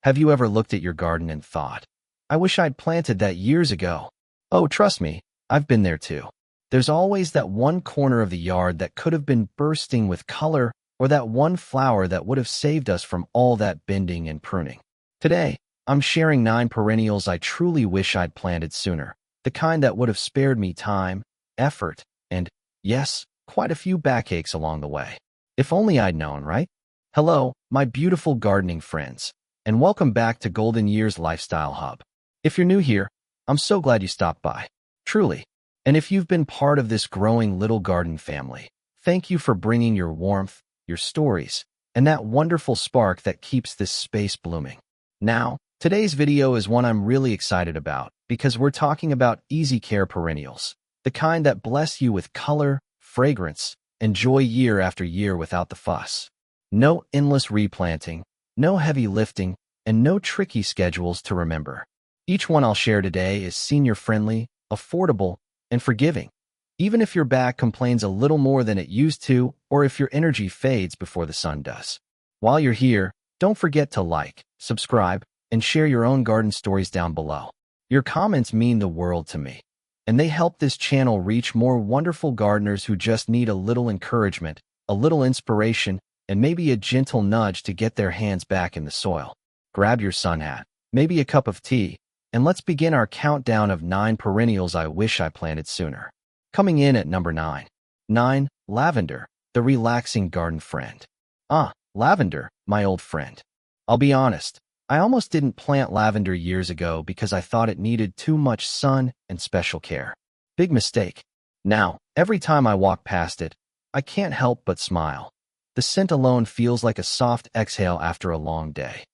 Have you ever looked at your garden and thought, I wish I'd planted that years ago? Oh, trust me, I've been there too. There's always that one corner of the yard that could have been bursting with color, or that one flower that would have saved us from all that bending and pruning. Today, I'm sharing 9 perennials I truly wish I'd planted sooner, the kind that would have spared me time, effort, and, yes, quite a few backaches along the way. If only I'd known, right? Hello, my beautiful gardening friends, and welcome back to Golden Years Lifestyle Hub. If you're new here, I'm so glad you stopped by. Truly. And if you've been part of this growing little garden family, thank you for bringing your warmth, your stories, and that wonderful spark that keeps this space blooming. Now, today's video is one I'm really excited about because we're talking about easy care perennials, the kind that bless you with color, fragrance, and joy year after year without the fuss. No endless replanting, no heavy lifting, and no tricky schedules to remember. Each one I'll share today is senior-friendly, affordable, and forgiving, even if your back complains a little more than it used to or if your energy fades before the sun does. While you're here, don't forget to like, subscribe, and share your own garden stories down below. Your comments mean the world to me, and they help this channel reach more wonderful gardeners who just need a little encouragement, a little inspiration, and maybe a gentle nudge to get their hands back in the soil. Grab your sun hat, maybe a cup of tea, and let's begin our countdown of 9 perennials I wish I planted sooner. Coming in at number 9. 9. Lavender, the relaxing garden friend. Lavender, my old friend. I'll be honest, I almost didn't plant lavender years ago because I thought it needed too much sun and special care. Big mistake. Now, every time I walk past it, I can't help but smile. The scent alone feels like a soft exhale after a long day.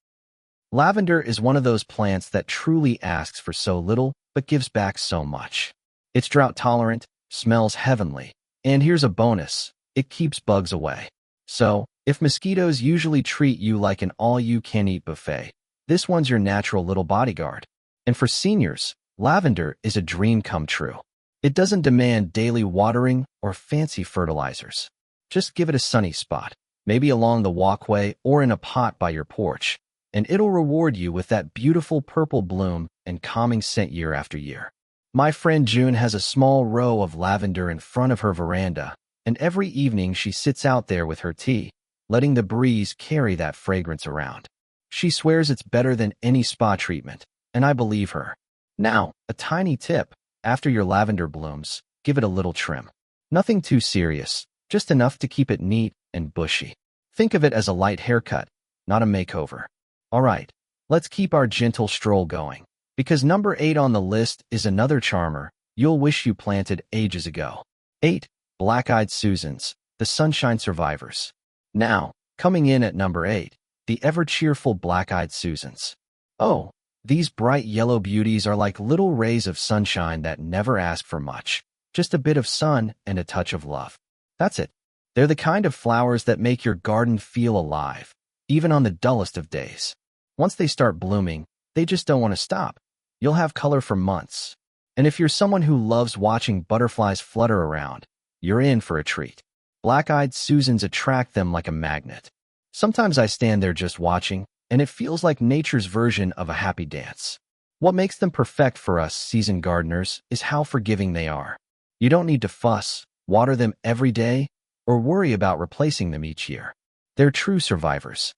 Lavender is one of those plants that truly asks for so little but gives back so much. It's drought-tolerant, smells heavenly, and here's a bonus, it keeps bugs away. So, if mosquitoes usually treat you like an all-you-can-eat buffet, this one's your natural little bodyguard. And for seniors, lavender is a dream come true. It doesn't demand daily watering or fancy fertilizers. Just give it a sunny spot, maybe along the walkway or in a pot by your porch, and it'll reward you with that beautiful purple bloom and calming scent year after year. My friend June has a small row of lavender in front of her veranda, and every evening she sits out there with her tea, letting the breeze carry that fragrance around. She swears it's better than any spa treatment, and I believe her. Now, a tiny tip, after your lavender blooms, give it a little trim. Nothing too serious, just enough to keep it neat and bushy. Think of it as a light haircut, not a makeover. All right, let's keep our gentle stroll going, because number 8 on the list is another charmer you'll wish you planted ages ago. 8. Black-eyed Susans, the sunshine survivors. Now, coming in at number 8, the ever-cheerful black-eyed Susans. Oh, these bright yellow beauties are like little rays of sunshine that never ask for much, just a bit of sun and a touch of love. That's it. They're the kind of flowers that make your garden feel alive, even on the dullest of days. Once they start blooming, they just don't want to stop. You'll have color for months. And if you're someone who loves watching butterflies flutter around, you're in for a treat. Black-eyed Susans attract them like a magnet. Sometimes I stand there just watching, and it feels like nature's version of a happy dance. What makes them perfect for us seasoned gardeners is how forgiving they are. You don't need to fuss, water them every day, or worry about replacing them each year. They're true survivors.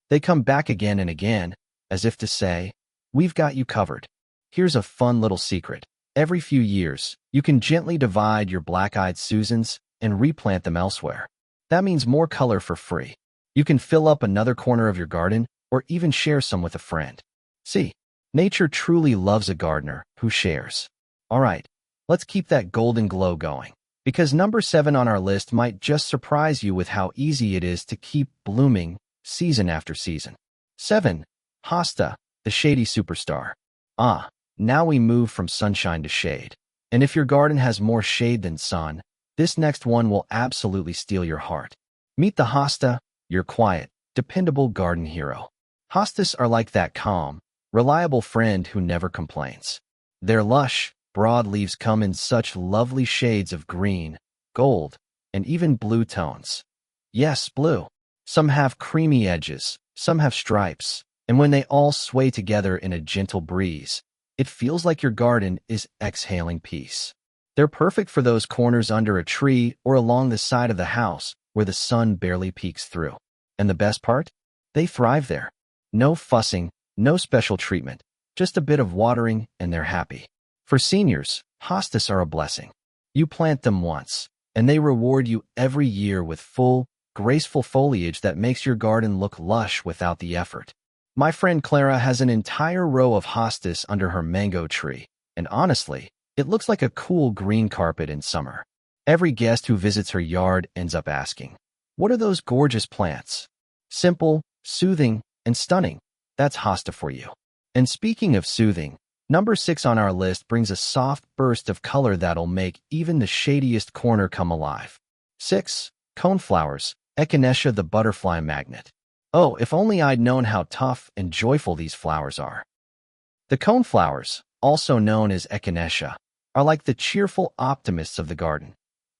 They come back again and again, as if to say, we've got you covered. Here's a fun little secret. Every few years, you can gently divide your black-eyed Susans and replant them elsewhere. That means more color for free. You can fill up another corner of your garden or even share some with a friend. See, nature truly loves a gardener who shares. All right, let's keep that golden glow going, because number 7 on our list might just surprise you with how easy it is to keep blooming season after season. 7. Hosta, the shady superstar. Now we move from sunshine to shade. And if your garden has more shade than sun, this next one will absolutely steal your heart. Meet the hosta, your quiet, dependable garden hero. Hostas are like that calm, reliable friend who never complains. Their lush, broad leaves come in such lovely shades of green, gold, and even blue tones. Yes, blue. Some have creamy edges, some have stripes, And when they all sway together in a gentle breeze, it feels like your garden is exhaling peace. They're perfect for those corners under a tree or along the side of the house where the sun barely peeks through. And the best part? They thrive there. No fussing, no special treatment, just a bit of watering and they're happy. For seniors, hostas are a blessing. You plant them once, and they reward you every year with full, graceful foliage that makes your garden look lush without the effort. My friend Clara has an entire row of hostas under her mango tree, and honestly, it looks like a cool green carpet in summer. Every guest who visits her yard ends up asking, "What are those gorgeous plants?" Simple, soothing, and stunning. That's hosta for you. And speaking of soothing, number 6 on our list brings a soft burst of color that'll make even the shadiest corner come alive. 6. Coneflowers, Echinacea the butterfly magnet. Oh, if only I'd known how tough and joyful these flowers are. The coneflowers, also known as Echinacea, are like the cheerful optimists of the garden,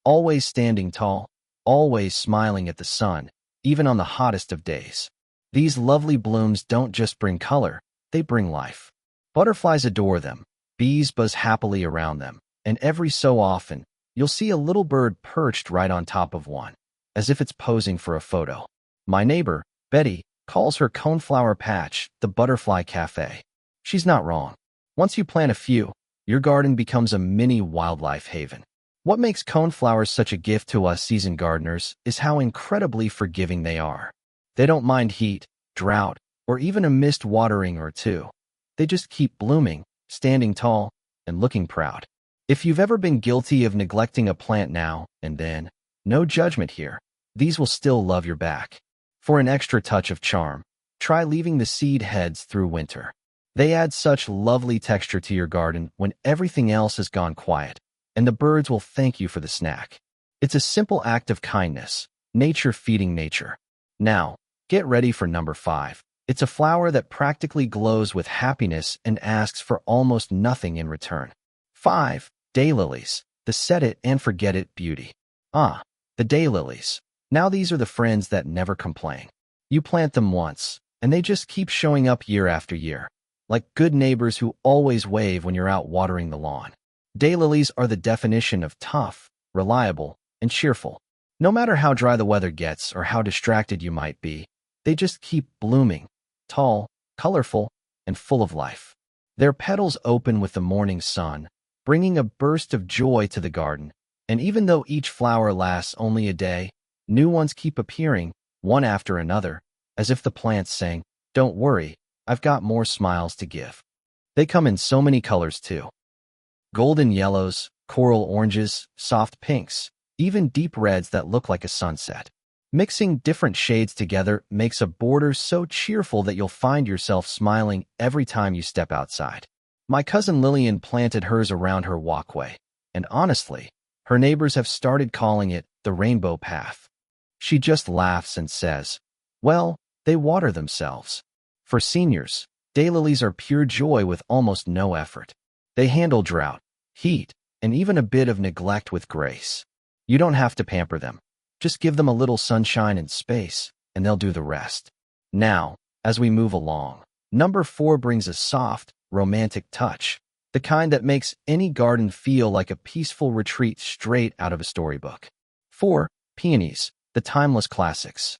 always standing tall, always smiling at the sun, even on the hottest of days. These lovely blooms don't just bring color, they bring life. Butterflies adore them, bees buzz happily around them, and every so often, you'll see a little bird perched right on top of one, as if it's posing for a photo. My neighbor, Betty, calls her coneflower patch the butterfly cafe. She's not wrong. Once you plant a few, your garden becomes a mini wildlife haven. What makes coneflowers such a gift to us seasoned gardeners is how incredibly forgiving they are. They don't mind heat, drought, or even a missed watering or two. They just keep blooming, standing tall, and looking proud. If you've ever been guilty of neglecting a plant now and then, no judgment here. These will still love your back. For an extra touch of charm, try leaving the seed heads through winter. They add such lovely texture to your garden when everything else has gone quiet, and the birds will thank you for the snack. It's a simple act of kindness, nature feeding nature. Now, get ready for number 5. It's a flower that practically glows with happiness and asks for almost nothing in return. 5. Daylilies, the set it and forget it beauty. The daylilies. Now these are the friends that never complain. You plant them once, and they just keep showing up year after year, like good neighbors who always wave when you're out watering the lawn. Daylilies are the definition of tough, reliable, and cheerful. No matter how dry the weather gets or how distracted you might be, they just keep blooming, tall, colorful, and full of life. Their petals open with the morning sun, bringing a burst of joy to the garden, and even though each flower lasts only a day, new ones keep appearing, one after another, as if the plant's saying, "Don't worry, I've got more smiles to give." They come in so many colors too. Golden yellows, coral oranges, soft pinks, even deep reds that look like a sunset. Mixing different shades together makes a border so cheerful that you'll find yourself smiling every time you step outside. My cousin Lillian planted hers around her walkway, and honestly, her neighbors have started calling it the rainbow path. She just laughs and says, "Well, they water themselves." For seniors, daylilies are pure joy with almost no effort. They handle drought, heat, and even a bit of neglect with grace. You don't have to pamper them. Just give them a little sunshine and space, and they'll do the rest. Now, as we move along, number 4 brings a soft, romantic touch, the kind that makes any garden feel like a peaceful retreat straight out of a storybook. 4. Peonies, the timeless classics.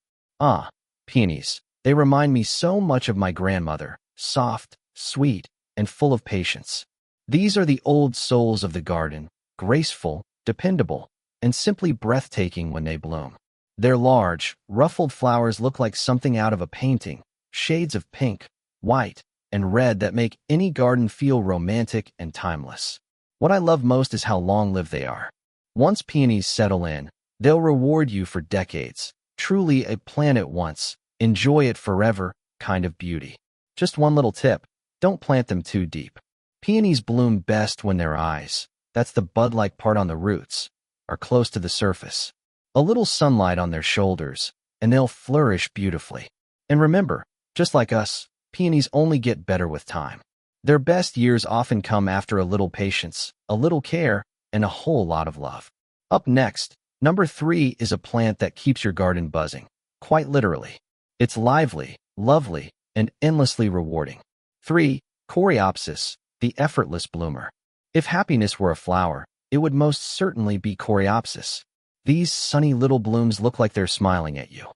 Peonies. They remind me so much of my grandmother, soft, sweet, and full of patience. These are the old souls of the garden, graceful, dependable, and simply breathtaking when they bloom. Their large, ruffled flowers look like something out of a painting, shades of pink, white, and red that make any garden feel romantic and timeless. What I love most is how long-lived they are. Once peonies settle in, they'll reward you for decades. Truly a plant it once, enjoy it forever kind of beauty. Just one little tip, don't plant them too deep. Peonies bloom best when their eyes, that's the bud-like part on the roots, are close to the surface. A little sunlight on their shoulders, and they'll flourish beautifully. And remember, just like us, peonies only get better with time. Their best years often come after a little patience, a little care, and a whole lot of love. Up next, number 3 is a plant that keeps your garden buzzing, quite literally. It's lively, lovely, and endlessly rewarding. 3. Coreopsis, the effortless bloomer. If happiness were a flower, it would most certainly be coreopsis. These sunny little blooms look like they're smiling at you.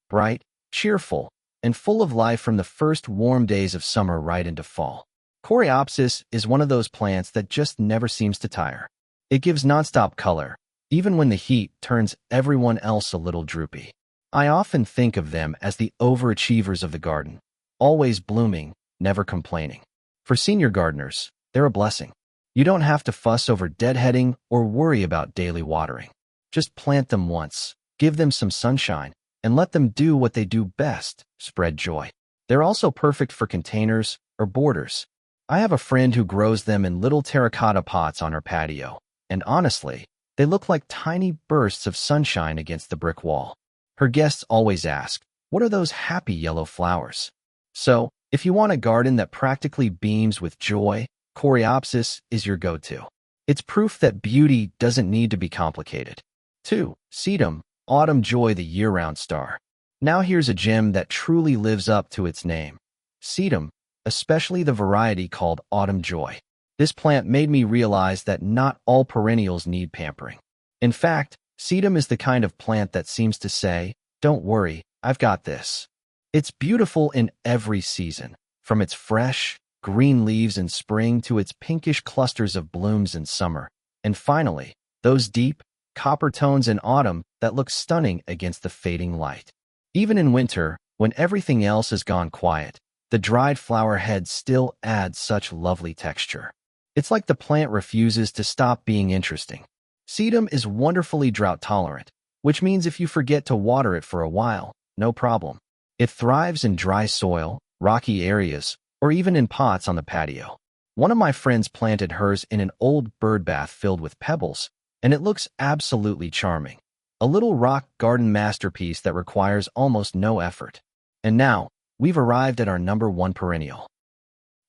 Bright, cheerful, and full of life from the first warm days of summer right into fall. Coreopsis is one of those plants that just never seems to tire. It gives nonstop color, even when the heat turns everyone else a little droopy. I often think of them as the overachievers of the garden, always blooming, never complaining. For senior gardeners, they're a blessing. You don't have to fuss over deadheading or worry about daily watering. Just plant them once, give them some sunshine, and let them do what they do best, spread joy. They're also perfect for containers or borders. I have a friend who grows them in little terracotta pots on her patio, and honestly, they look like tiny bursts of sunshine against the brick wall. Her guests always ask, "What are those happy yellow flowers?" So, if you want a garden that practically beams with joy, coreopsis is your go-to. It's proof that beauty doesn't need to be complicated. 2. Sedum, autumn joy, the year-round star. Now here's a gem that truly lives up to its name. Sedum, especially the variety called autumn joy. This plant made me realize that not all perennials need pampering. In fact, sedum is the kind of plant that seems to say, "Don't worry, I've got this." It's beautiful in every season, from its fresh, green leaves in spring to its pinkish clusters of blooms in summer, and finally, those deep, copper tones in autumn that look stunning against the fading light. Even in winter, when everything else has gone quiet, the dried flower heads still add such lovely texture. It's like the plant refuses to stop being interesting. Sedum is wonderfully drought-tolerant, which means if you forget to water it for a while, no problem. It thrives in dry soil, rocky areas, or even in pots on the patio. One of my friends planted hers in an old birdbath filled with pebbles, and it looks absolutely charming. A little rock garden masterpiece that requires almost no effort. And now, we've arrived at our #1 perennial.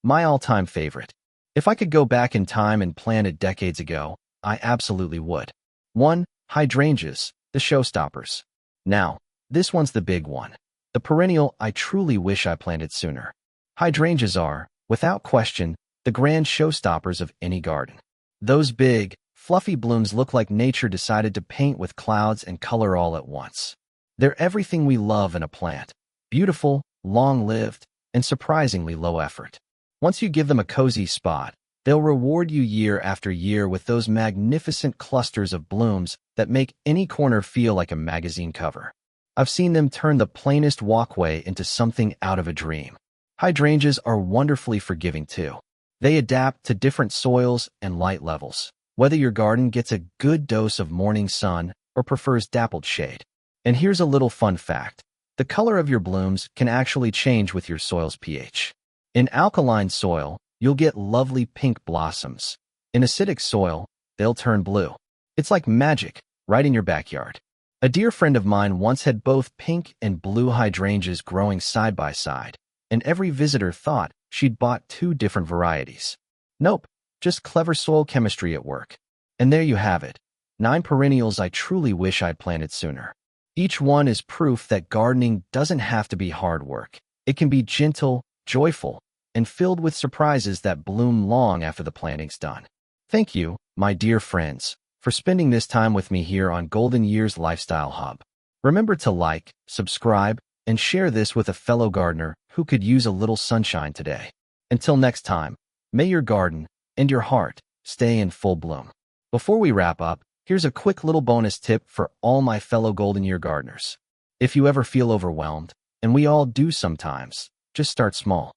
My all-time favorite. If I could go back in time and plant it decades ago, I absolutely would. 1. Hydrangeas, the showstoppers. Now, this one's the big one. The perennial I truly wish I planted sooner. Hydrangeas are, without question, the grand showstoppers of any garden. Those big, fluffy blooms look like nature decided to paint with clouds and color all at once. They're everything we love in a plant. Beautiful, long-lived, and surprisingly low effort. Once you give them a cozy spot, they'll reward you year after year with those magnificent clusters of blooms that make any corner feel like a magazine cover. I've seen them turn the plainest walkway into something out of a dream. Hydrangeas are wonderfully forgiving too. They adapt to different soils and light levels, whether your garden gets a good dose of morning sun or prefers dappled shade. And here's a little fun fact. The color of your blooms can actually change with your soil's pH. In alkaline soil, you'll get lovely pink blossoms. In acidic soil, they'll turn blue. It's like magic, right in your backyard. A dear friend of mine once had both pink and blue hydrangeas growing side by side, and every visitor thought she'd bought 2 different varieties. Nope, just clever soil chemistry at work. And there you have it, 9 perennials I truly wish I'd planted sooner. Each one is proof that gardening doesn't have to be hard work. It can be gentle, joyful, and filled with surprises that bloom long after the planting's done. Thank you, my dear friends, for spending this time with me here on Golden Years Lifestyle Hub. Remember to like, subscribe, and share this with a fellow gardener who could use a little sunshine today. Until next time, may your garden and your heart stay in full bloom. Before we wrap up, here's a quick little bonus tip for all my fellow Golden Year gardeners. If you ever feel overwhelmed, and we all do sometimes, just start small.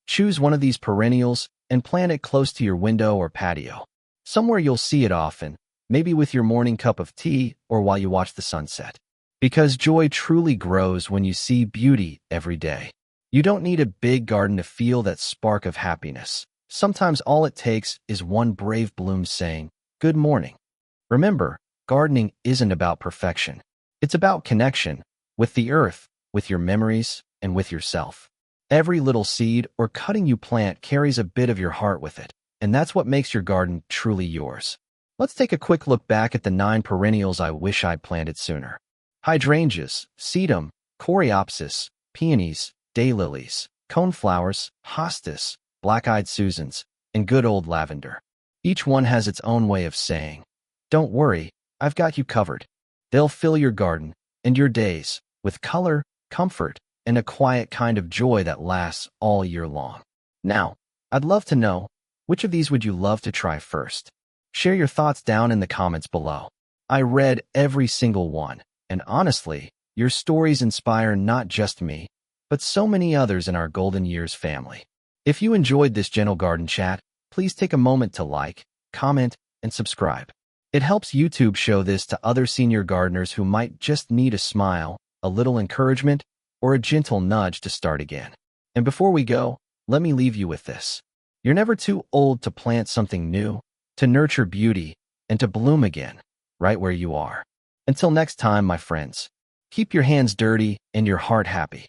Choose one of these perennials and plant it close to your window or patio. Somewhere you'll see it often, maybe with your morning cup of tea or while you watch the sunset. Because joy truly grows when you see beauty every day. You don't need a big garden to feel that spark of happiness. Sometimes all it takes is one brave bloom saying, "Good morning." Remember, gardening isn't about perfection. It's about connection with the earth, with your memories, and with yourself. Every little seed or cutting you plant carries a bit of your heart with it, and that's what makes your garden truly yours. Let's take a quick look back at the 9 perennials I wish I'd planted sooner. Hydrangeas, sedum, coreopsis, peonies, daylilies, coneflowers, hostas, black-eyed Susans, and good old lavender. Each one has its own way of saying, "Don't worry, I've got you covered." They'll fill your garden and your days with color, comfort, and a quiet kind of joy that lasts all year long. Now, I'd love to know, which of these would you love to try first? Share your thoughts down in the comments below. I read every single one, and honestly, your stories inspire not just me, but so many others in our Golden Years family. If you enjoyed this gentle garden chat, please take a moment to like, comment, and subscribe. It helps YouTube show this to other senior gardeners who might just need a smile, a little encouragement, or a gentle nudge to start again. And before we go, let me leave you with this. You're never too old to plant something new, to nurture beauty, and to bloom again, right where you are. Until next time, my friends, keep your hands dirty and your heart happy.